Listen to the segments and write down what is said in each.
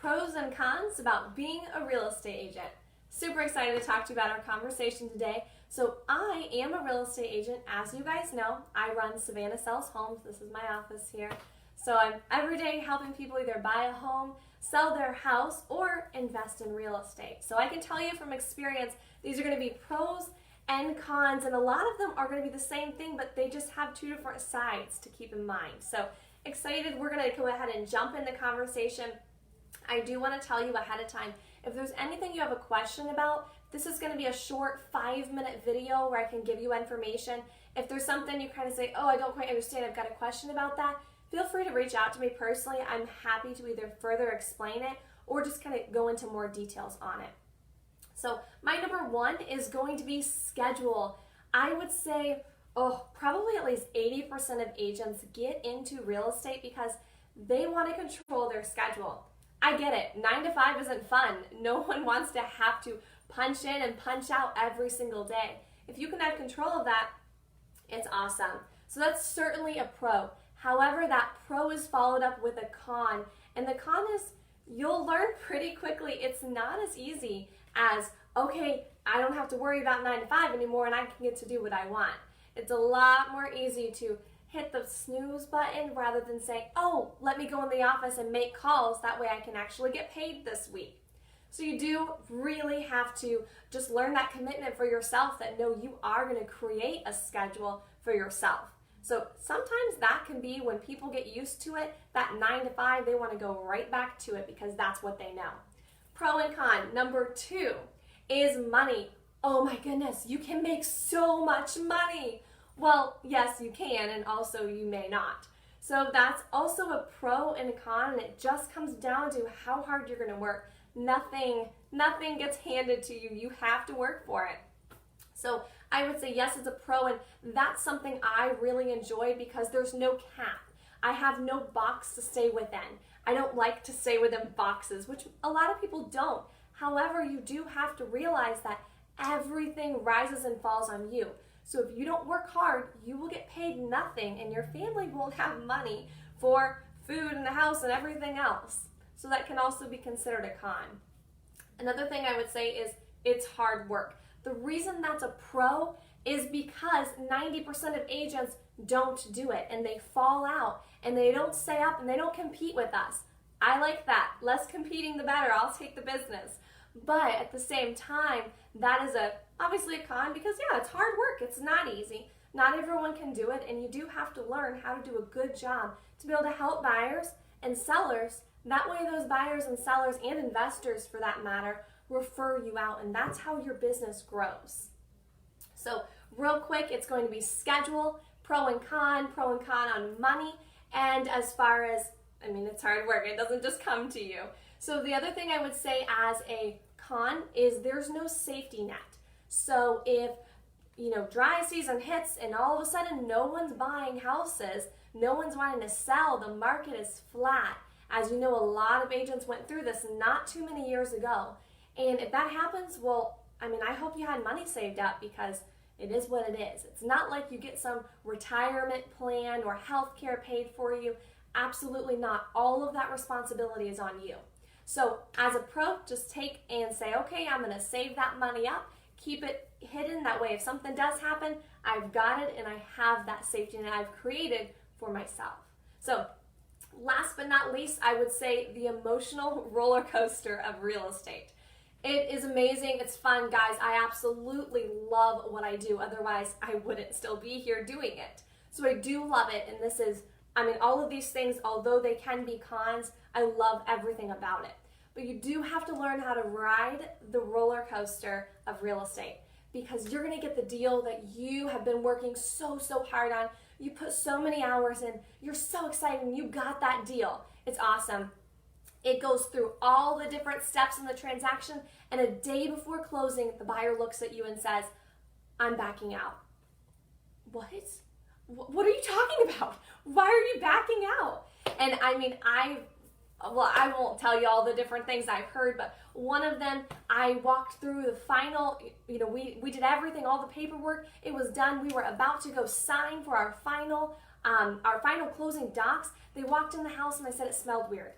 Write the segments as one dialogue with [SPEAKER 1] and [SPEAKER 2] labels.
[SPEAKER 1] pros and cons about being a real estate agent. Super excited to talk to you about our conversation today. So I am a real estate agent. As you guys know, I run Savannah Sells Homes. This is my office here. So I'm every day helping people either buy a home, sell their house, or invest in real estate. So I can tell you from experience, these are going to be pros and cons, and a lot of them are going to be the same thing, but they just have two different sides to keep in mind. So excited, we're going to go ahead and jump into conversation. I do want to tell you ahead of time, if there's anything you have a question about, this is going to be a short 5-minute video where I can give you information. If there's something you kind of say, oh, I don't quite understand, I've got a question about that, feel free to reach out to me personally. I'm happy to either further explain it or just kind of go into more details on it. So my number one is going to be schedule. I would say, probably at least 80% of agents get into real estate because they want to control their schedule. I get it. 9 to 5 isn't fun. No one wants to have to punch in and punch out every single day. If you can have control of that, it's awesome. So that's certainly a pro. However, that pro is followed up with a con. And the con is you'll learn pretty quickly it's not as easy as, okay, I don't have to worry about 9 to 5 anymore and I can get to do what I want. It's a lot more easy to hit the snooze button rather than say, oh, let me go in the office and make calls. That way I can actually get paid this week. So you do really have to just learn that commitment for yourself that no, you are going to create a schedule for yourself. So sometimes that can be when people get used to it, that 9 to 5, they want to go right back to it because that's what they know. Pro and con. Number 2 is money. Oh my goodness, you can make so much money. Well, yes, you can, and also you may not. So that's also a pro and a con, and it just comes down to how hard you're going to work. Nothing gets handed to you. You have to work for it. So I would say yes, it's a pro, and that's something I really enjoy because there's no cap. I have no box to stay within. I don't like to stay within boxes, which a lot of people don't. However, you do have to realize that everything rises and falls on you. So if you don't work hard, you will get paid nothing, and your family won't have money for food in the house and everything else. So that can also be considered a con. Another thing I would say is it's hard work. The reason that's a pro is because 90% of agents don't do it and they fall out and they don't stay up and they don't compete with us. I like that. Less competing the better. I'll take the business. But at the same time, that is obviously a con because yeah, it's hard work. It's not easy. Not everyone can do it, and you do have to learn how to do a good job to be able to help buyers and sellers. That way those buyers and sellers and investors for that matter refer you out, and that's how your business grows. So real quick, it's going to be schedule, pro and con on money, and as far as, it's hard work. It doesn't just come to you. So the other thing I would say as a con is there's no safety net. So if, dry season hits and all of a sudden no one's buying houses, no one's wanting to sell, the market is flat. As you know, a lot of agents went through this not too many years ago. And if that happens, well, I hope you had money saved up because it is what it is. It's not like you get some retirement plan or health care paid for you. Absolutely not. All of that responsibility is on you. So as a pro, just take and say, okay, I'm going to save that money up, keep it hidden. That way, if something does happen, I've got it and I have that safety net I've created for myself. So last but not least, I would say the emotional roller coaster of real estate. It is amazing. It's fun, guys. I absolutely love what I do. Otherwise, I wouldn't still be here doing it. So I do love it. And this is, all of these things, although they can be cons, I love everything about it. But you do have to learn how to ride the roller coaster of real estate because you're going to get the deal that you have been working so hard on. You put so many hours in. You're so excited and you got that deal. It's awesome. It goes through all the different steps in the transaction, and a day before closing, the buyer looks at you and says, I'm backing out. What? What are you talking about? Why are you backing out? And I won't tell you all the different things I've heard, but one of them, I walked through the final, we did everything, all the paperwork, it was done. We were about to go sign for our final closing docs. They walked in the house and they said it smelled weird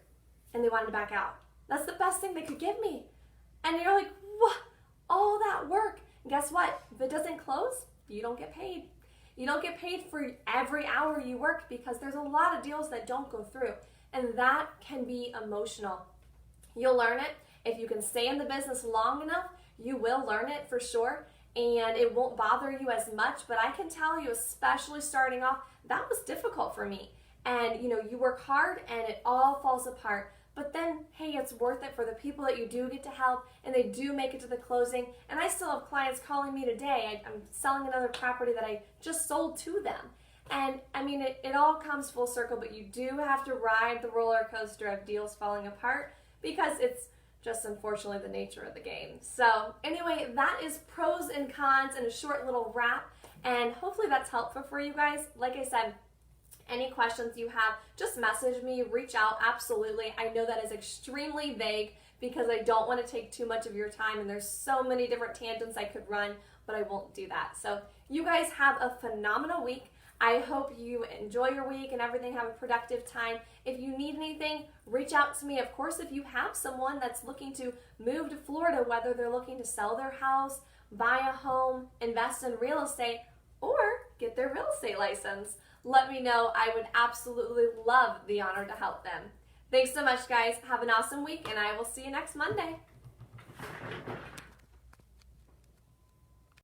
[SPEAKER 1] and they wanted to back out. That's the best thing they could give me. And you're like, what? All that work. And guess what? If it doesn't close, you don't get paid. You don't get paid for every hour you work because there's a lot of deals that don't go through. And that can be emotional. You'll learn it. If you can stay in the business long enough, you will learn it for sure. And it won't bother you as much. But I can tell you, especially starting off, that was difficult for me. And you work hard and it all falls apart. But then, hey, it's worth it for the people that you do get to help, and they do make it to the closing. And I still have clients calling me today. I'm selling another property that I just sold to them. And I mean, it all comes full circle, but you do have to ride the roller coaster of deals falling apart because it's just unfortunately the nature of the game. So anyway, that is pros and cons and a short little wrap. And hopefully that's helpful for you guys. Like I said, any questions you have, just message me, reach out, absolutely. I know that is extremely vague because I don't want to take too much of your time and there's so many different tangents I could run, but I won't do that. So you guys have a phenomenal week. I hope you enjoy your week and everything, have a productive time. If you need anything, reach out to me. Of course, if you have someone that's looking to move to Florida, whether they're looking to sell their house, buy a home, invest in real estate, or get their real estate license, let me know. I would absolutely love the honor to help them. Thanks so much, guys. Have an awesome week, and I will see you next Monday.